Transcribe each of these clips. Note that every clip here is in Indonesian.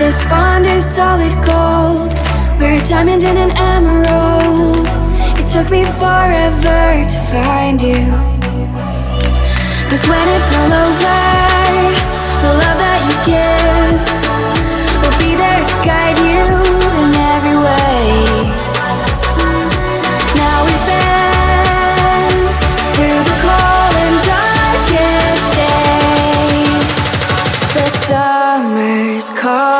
This bond is solid gold. We're a diamond and an emerald. It took me forever to find you. 'Cause when it's all over, the love that you give will be there to guide you in every way. Now we've been through the cold and darkest days. The summer's calling.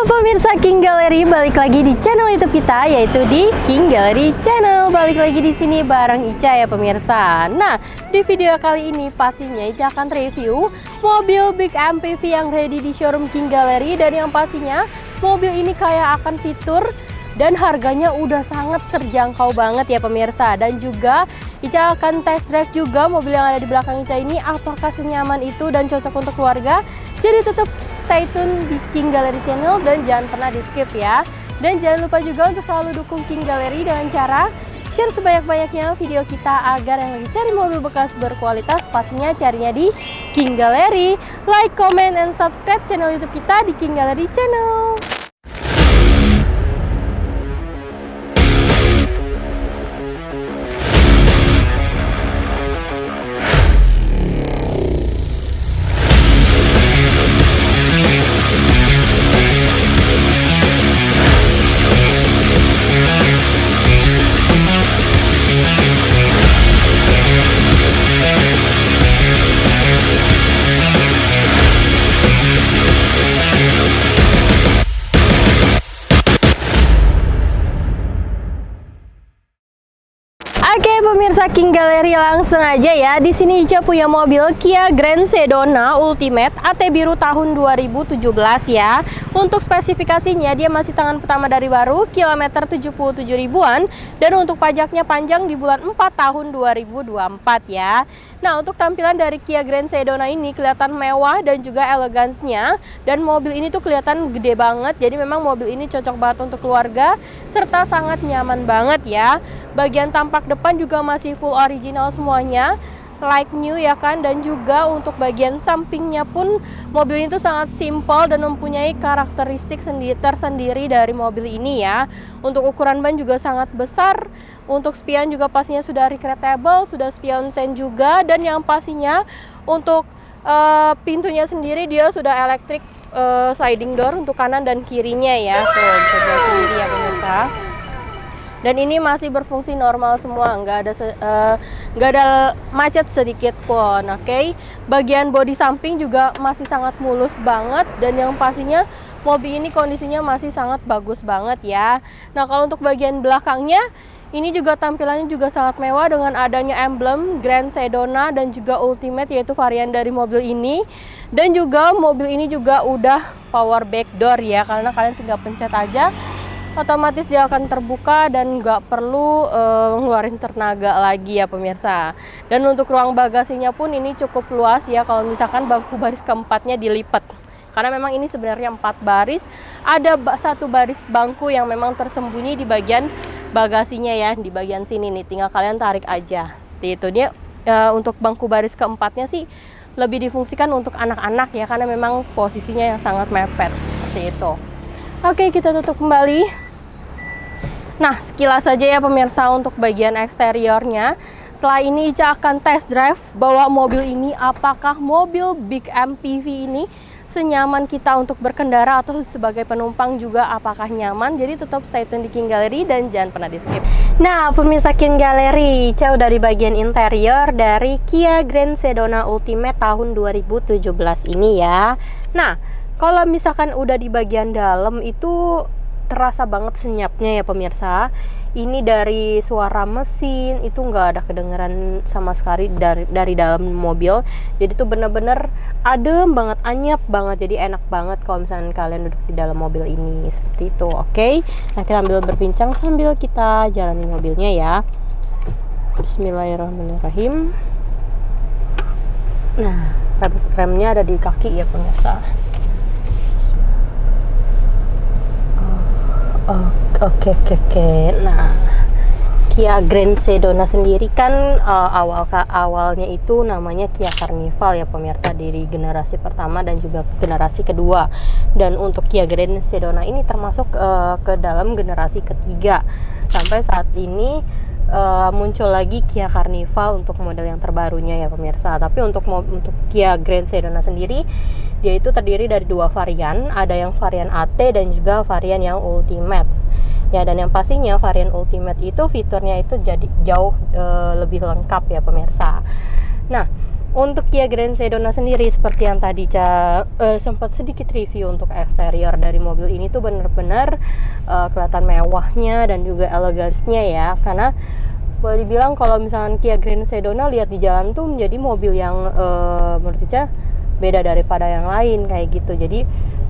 Pemirsa King Gallery, balik lagi di channel YouTube kita, yaitu di King Gallery Channel. Balik lagi di sini bareng Ica ya pemirsa. Nah, di video kali ini pastinya Ica akan review mobil Big MPV yang ready di showroom King Gallery. Dan yang pastinya mobil ini kayak akan fitur dan harganya udah sangat terjangkau banget ya pemirsa. Dan juga Ica akan test drive juga mobil yang ada di belakang Ica ini, apakah senyaman itu dan cocok untuk keluarga. Jadi tetap stay tune di King Gallery Channel dan jangan pernah di skip ya. Dan jangan lupa juga untuk selalu dukung King Gallery dengan cara share sebanyak-banyaknya video kita, agar yang lagi cari mobil bekas berkualitas pastinya carinya di King Gallery. Like, comment, and subscribe channel YouTube kita di King Gallery Channel. Oke pemirsa King Gallery, langsung aja ya. Di sini Ica punya mobil Kia Grand Sedona Ultimate AT biru tahun 2017 ya. Untuk spesifikasinya dia masih tangan pertama dari baru, kilometer 77 ribuan, dan untuk pajaknya panjang di bulan 4 tahun 2024 ya. Nah, untuk tampilan dari Kia Grand Sedona ini kelihatan mewah dan juga elegansnya, dan mobil ini tuh kelihatan gede banget. Jadi memang mobil ini cocok banget untuk keluarga serta sangat nyaman banget ya. Bagian tampak depan juga masih full original semuanya, like new ya kan. Dan juga untuk bagian sampingnya pun mobil ini tuh sangat simple dan mempunyai karakteristik tersendiri dari mobil ini ya. Untuk ukuran ban juga sangat besar. Untuk spion juga pastinya sudah recreatable, sudah spion sen juga. Dan yang pastinya untuk pintunya sendiri dia sudah electric sliding door untuk kanan dan kirinya ya. Tuh bisa dilihat sendiri ya pemirsa. Dan ini masih berfungsi normal semua, nggak ada macet sedikit pun. Oke. Bagian bodi samping juga masih sangat mulus banget, dan yang pastinya mobil ini kondisinya masih sangat bagus banget ya. Nah, kalau untuk bagian belakangnya ini juga tampilannya juga sangat mewah dengan adanya emblem Grand Sedona dan juga Ultimate, yaitu varian dari mobil ini. Dan juga mobil ini juga udah power back door ya, karena kalian tinggal pencet aja otomatis dia akan terbuka dan nggak perlu ngeluarin tenaga lagi ya pemirsa. Dan untuk ruang bagasinya pun ini cukup luas ya, kalau misalkan bangku baris keempatnya dilipat. Karena memang ini sebenarnya 4 baris, ada satu baris bangku yang memang tersembunyi di bagian bagasinya ya, di bagian sini nih, tinggal kalian tarik aja. Itu dia untuk bangku baris keempatnya sih lebih difungsikan untuk anak-anak ya, karena memang posisinya yang sangat mepet seperti itu. Oke, kita tutup kembali. Nah, sekilas saja ya pemirsa untuk bagian eksteriornya. Setelah ini Ica akan test drive bawa mobil ini, apakah mobil Big MPV ini senyaman kita untuk berkendara atau sebagai penumpang juga apakah nyaman. Jadi tetap stay tune di King Gallery dan jangan pernah di skip. Nah pemirsa King Gallery, Ica udah di bagian interior dari Kia Grand Sedona Ultimate tahun 2017 ini ya. Nah, kalau misalkan udah di bagian dalam itu terasa banget senyapnya ya pemirsa. Ini dari suara mesin itu nggak ada kedengaran sama sekali dari dalam mobil. Jadi tuh bener-bener adem banget, anyep banget. Jadi enak banget kalau misalnya kalian duduk di dalam mobil ini seperti itu. Oke, nah kita ambil berbincang sambil kita jalani mobilnya ya. Bismillahirrahmanirrahim. Nah, remnya ada di kaki ya pemirsa. Oke. Nah, Kia Grand Sedona sendiri kan awalnya itu namanya Kia Carnival ya pemirsa, dari generasi pertama dan juga generasi kedua. Dan untuk Kia Grand Sedona ini termasuk ke dalam generasi ketiga. Sampai saat ini muncul lagi Kia Carnival untuk model yang terbarunya ya pemirsa. Tapi untuk Kia Grand Sedona sendiri, dia itu terdiri dari dua varian. Ada yang varian AT dan juga varian yang Ultimate. Ya, dan yang pastinya varian Ultimate itu fiturnya itu jadi jauh lebih lengkap ya pemirsa. Nah, untuk Kia Grand Sedona sendiri, seperti yang tadi sempat sedikit review untuk eksterior dari mobil ini tuh bener-bener kelihatan mewahnya dan juga elegansnya ya. Karena boleh dibilang kalau misalkan Kia Grand Sedona lihat di jalan tuh menjadi mobil yang menurut Ica beda daripada yang lain kayak gitu. Jadi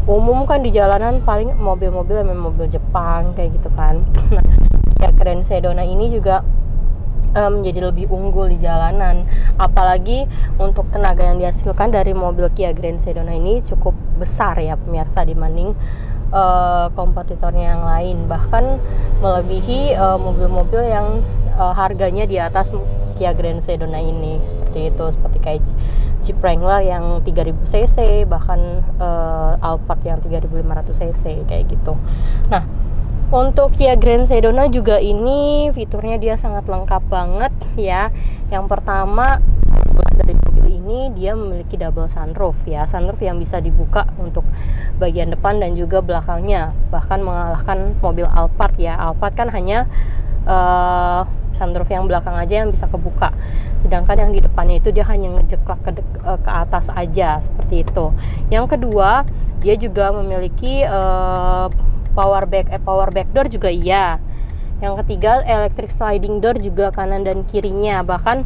umum kan di jalanan paling mobil-mobil memang mobil Jepang kayak gitu kan. Nah, Kia Grand Sedona ini juga menjadi lebih unggul di jalanan, apalagi untuk tenaga yang dihasilkan dari mobil Kia Grand Sedona ini cukup besar ya pemirsa dibanding kompetitornya yang lain, bahkan melebihi mobil-mobil yang harganya di atas Kia Grand Sedona ini, seperti itu, seperti kayak Jeep Wrangler yang 3000 cc, bahkan Alphard yang 3500 cc kayak gitu. Nah, untuk Kia Grand Sedona juga ini fiturnya dia sangat lengkap banget ya. Yang pertama, dari mobil ini dia memiliki double sunroof ya. Sunroof yang bisa dibuka untuk bagian depan dan juga belakangnya. Bahkan mengalahkan mobil Alphard ya. Alphard kan hanya sunroof yang belakang aja yang bisa kebuka. Sedangkan yang di depannya itu dia hanya ngejeklak ke atas aja, seperti itu. Yang kedua, dia juga memiliki power back door juga iya. Yang ketiga, electric sliding door juga kanan dan kirinya. Bahkan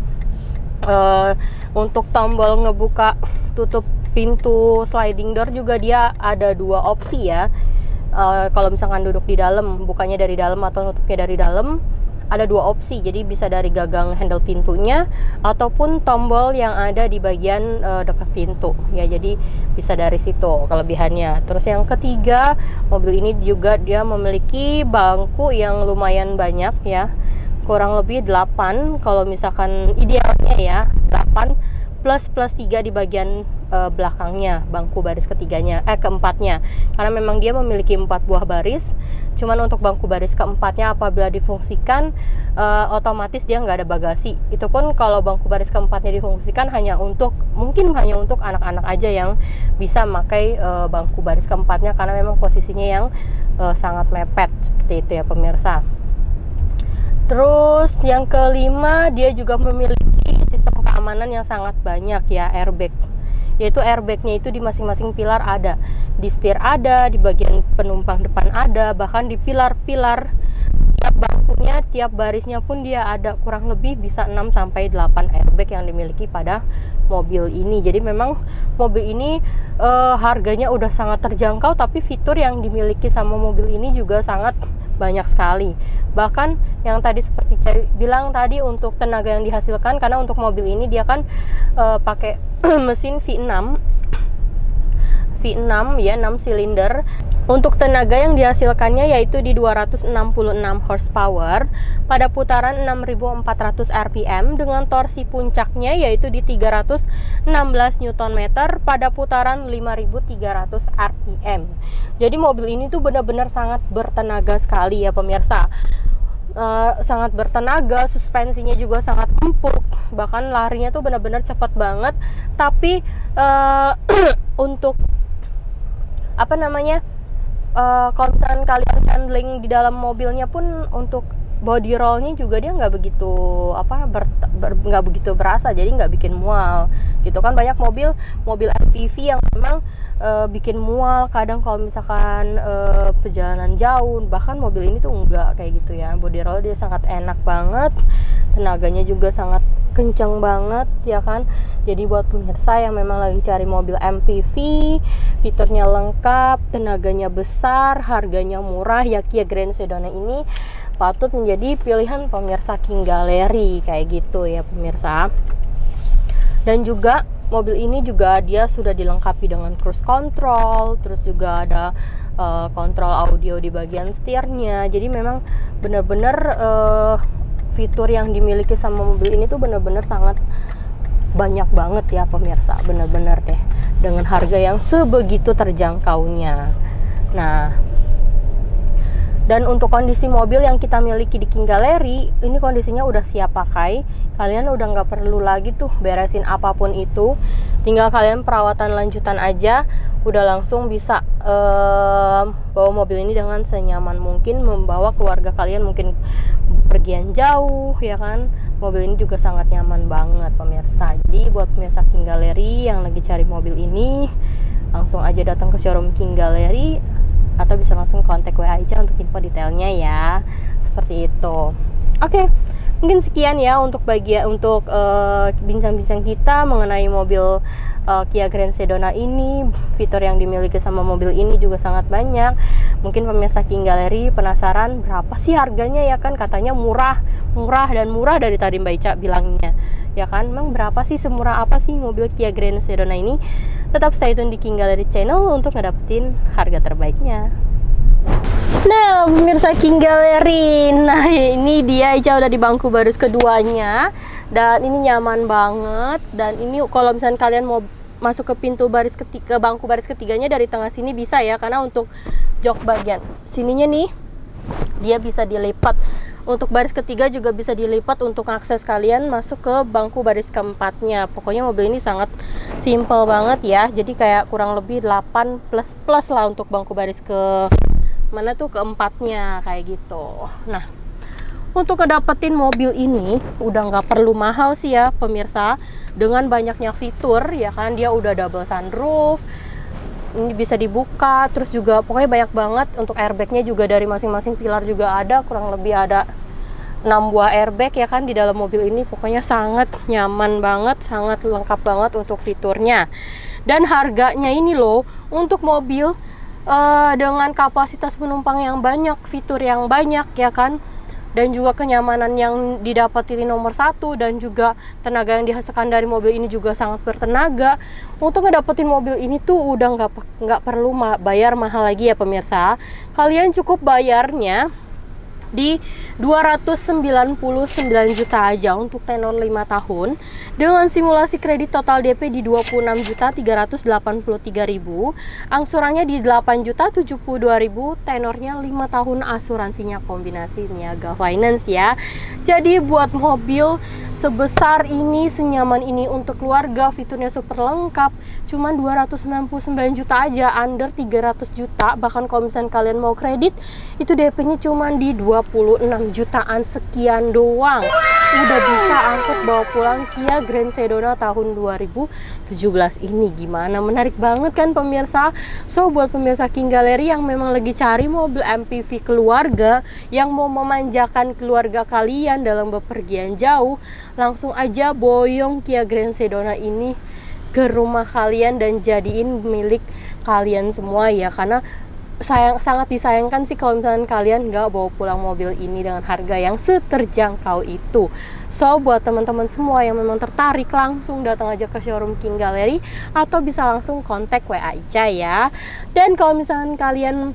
untuk tombol ngebuka tutup pintu sliding door juga dia ada dua opsi ya. Kalau misalkan duduk di dalam, bukanya dari dalam atau nutupnya dari dalam, ada dua opsi. Jadi bisa dari gagang handle pintunya ataupun tombol yang ada di bagian dekat pintu ya. Jadi bisa dari situ kelebihannya. Terus yang ketiga, mobil ini juga dia memiliki bangku yang lumayan banyak ya, kurang lebih 8 kalau misalkan idealnya ya, 8 plus 3 di bagian belakangnya, bangku baris keempatnya, karena memang dia memiliki 4 buah baris. Cuman untuk bangku baris keempatnya apabila difungsikan otomatis dia nggak ada bagasi. Itu pun kalau bangku baris keempatnya difungsikan mungkin hanya untuk anak-anak aja yang bisa memakai bangku baris keempatnya, karena memang posisinya yang sangat mepet, seperti itu ya pemirsa. Terus yang kelima, dia juga memiliki sistem keamanan yang sangat banyak ya, airbag. Yaitu airbagnya itu di masing-masing pilar ada, di setir ada, di bagian penumpang depan ada, bahkan di pilar-pilar tiap bangkunya, tiap barisnya pun dia ada. Kurang lebih bisa 6-8 airbag yang dimiliki pada mobil ini. Jadi memang mobil ini harganya udah sangat terjangkau, tapi fitur yang dimiliki sama mobil ini juga sangat banyak sekali. Bahkan yang tadi seperti saya bilang tadi, untuk tenaga yang dihasilkan, karena untuk mobil ini dia kan pakai mesin V6 ya, 6 silinder. Untuk tenaga yang dihasilkannya yaitu di 266 horsepower pada putaran 6400 rpm dengan torsi puncaknya yaitu di 316 Nm pada putaran 5300 rpm. Jadi mobil ini tuh benar-benar sangat bertenaga sekali ya pemirsa. Sangat bertenaga, suspensinya juga sangat empuk, bahkan larinya tuh benar-benar cepat banget. Tapi untuk kalau misalkan kalian handling di dalam mobilnya pun, untuk body rollnya juga dia nggak begitu berasa, jadi nggak bikin mual gitu kan. Banyak mobil MPV yang memang bikin mual kadang kalau misalkan perjalanan jauh. Bahkan mobil ini tuh enggak kayak gitu ya. Body roll dia sangat enak banget, tenaganya juga sangat kenceng banget ya kan. Jadi buat pemirsa yang memang lagi cari mobil MPV, fiturnya lengkap, tenaganya besar, harganya murah ya, Kia Grand Sedona ini patut menjadi pilihan pemirsa King Gallery kayak gitu ya pemirsa. Dan juga mobil ini juga dia sudah dilengkapi dengan cruise control, terus juga ada kontrol audio di bagian setirnya. Jadi memang benar-benar fitur yang dimiliki sama mobil ini tuh benar-benar sangat banyak banget ya pemirsa, benar-benar deh dengan harga yang sebegitu terjangkaunya. Nah, dan untuk kondisi mobil yang kita miliki di King Gallery, ini kondisinya udah siap pakai. Kalian udah nggak perlu lagi tuh beresin apapun itu, tinggal kalian perawatan lanjutan aja, udah langsung bisa bawa mobil ini dengan senyaman mungkin, membawa keluarga kalian mungkin pergian jauh ya kan. Mobil ini juga sangat nyaman banget pemirsa. Jadi buat pemirsa King Gallery yang lagi cari mobil ini, langsung aja datang ke showroom King Gallery atau bisa langsung kontak WA Ica untuk info detailnya ya. Seperti itu. Oke, mungkin sekian ya untuk bincang-bincang kita mengenai mobil Kia Grand Sedona ini. Fitur yang dimiliki sama mobil ini juga sangat banyak. Mungkin pemirsa King Gallery penasaran berapa sih harganya ya kan, katanya murah dari tadi Mbak Ica bilangnya ya kan. Emang berapa sih, semurah apa sih mobil Kia Grand Sedona ini? Tetap stay tune di King Gallery channel untuk ngedapetin harga terbaiknya. Nah pemirsa King Gallery, nah ini dia Ica udah di bangku baris keduanya dan ini nyaman banget. Dan ini kalau misalnya kalian mau masuk ke pintu baris ketiga, bangku baris ketiganya dari tengah sini bisa ya, karena untuk jok bagian sininya nih dia bisa dilipat. Untuk baris ketiga juga bisa dilipat untuk akses kalian masuk ke bangku baris keempatnya. Pokoknya mobil ini sangat simple banget ya. Jadi kayak kurang lebih 8 plus lah untuk bangku baris ke mana tuh, keempatnya kayak gitu. Nah, untuk ngedapetin mobil ini udah nggak perlu mahal sih ya pemirsa. Dengan banyaknya fitur ya kan, dia udah double sunroof, ini bisa dibuka, terus juga pokoknya banyak banget. Untuk airbagnya juga dari masing-masing pilar juga ada, kurang lebih ada 6 buah airbag ya kan di dalam mobil ini. Pokoknya sangat nyaman banget, sangat lengkap banget untuk fiturnya. Dan harganya ini loh, untuk mobil dengan kapasitas penumpang yang banyak, fitur yang banyak ya kan, dan juga kenyamanan yang didapat ini nomor satu, dan juga tenaga yang dihasilkan dari mobil ini juga sangat bertenaga. Untuk ngedapetin mobil ini tuh udah nggak perlu bayar mahal lagi ya pemirsa. Kalian cukup bayarnya di 299 juta aja untuk tenor 5 tahun dengan simulasi kredit total DP di 26.383.000, angsurannya di 8.072.000, tenornya 5 tahun, asuransinya kombinasi niaga finance ya. Jadi buat mobil sebesar ini, senyaman ini untuk keluarga, fiturnya super lengkap, cuman 299 juta aja, under 300 juta. Bahkan kalau misalnya kalian mau kredit, itu DP-nya cuman di 26 jutaan sekian doang. Udah bisa angkut bawa pulang Kia Grand Sedona tahun 2017 ini. Gimana, menarik banget kan pemirsa? So buat pemirsa King Gallery yang memang lagi cari mobil MPV keluarga, yang mau memanjakan keluarga kalian dalam bepergian jauh, langsung aja boyong Kia Grand Sedona ini ke rumah kalian dan jadiin milik kalian semua ya. Karena sangat disayangkan sih kalau misalnya kalian nggak bawa pulang mobil ini dengan harga yang seterjangkau itu. So buat teman-teman semua yang memang tertarik, langsung datang aja ke showroom King Gallery atau bisa langsung kontak WA Ica ya. Dan kalau misalnya kalian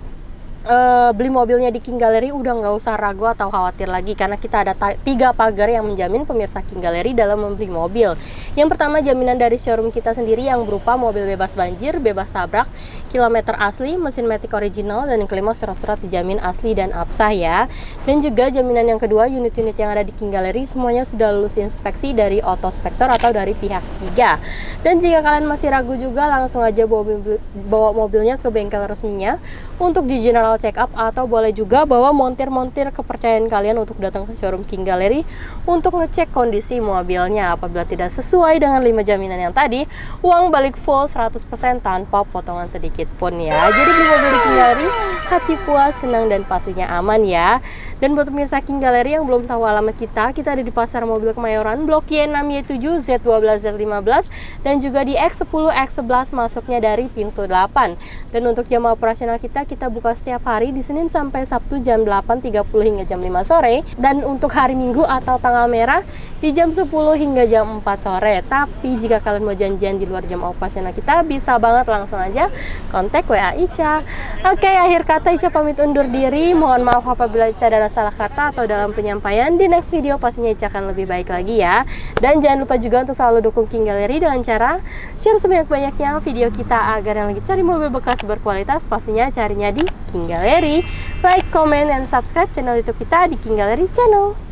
beli mobilnya di King Gallery, udah nggak usah ragu atau khawatir lagi, karena kita ada 3 pagar yang menjamin pemirsa King Gallery dalam membeli mobil. Yang pertama, jaminan dari showroom kita sendiri yang berupa mobil bebas banjir, bebas tabrak, kilometer asli, mesin matic original, dan yang kelima surat-surat dijamin asli dan absah ya. Dan juga jaminan yang kedua, unit-unit yang ada di King Gallery semuanya sudah lulus inspeksi dari Autospektor atau dari pihak ketiga. Dan jika kalian masih ragu juga, langsung aja bawa mobilnya ke bengkel resminya untuk di general check up, atau boleh juga bawa montir-montir kepercayaan kalian untuk datang ke showroom King Gallery untuk ngecek kondisi mobilnya. Apabila tidak sesuai dengan 5 jaminan yang tadi, uang balik full 100% tanpa potongan sedikit pun ya. Jadi beli mobil di King Gallery, hati puas, senang, dan pastinya aman ya. Dan buat pemirsa King Gallery yang belum tahu alamat kita ada di Pasar Mobil Kemayoran, Blok Y6Y7 Z12Z15 dan juga di X10 X11 masuknya dari pintu 8. Dan untuk jam operasional kita buka setiap hari di Senin sampai Sabtu jam 8.30 hingga jam 5 sore, dan untuk hari Minggu atau tanggal merah di jam 10 hingga jam 4 sore. Tapi jika kalian mau janjian di luar jam operasional kita, bisa banget langsung aja kontak WA Ica. Oke, akhir kata Ica pamit undur diri. Mohon maaf apabila Ica ada salah kata atau dalam penyampaian. Di next video pastinya Ica akan lebih baik lagi ya. Dan jangan lupa juga untuk selalu dukung King Gallery dengan cara share sebanyak-banyaknya video kita agar yang lagi cari mobil bekas berkualitas pastinya carinya di King Gallery. Like, comment, and subscribe channel YouTube kita di King Gallery Channel.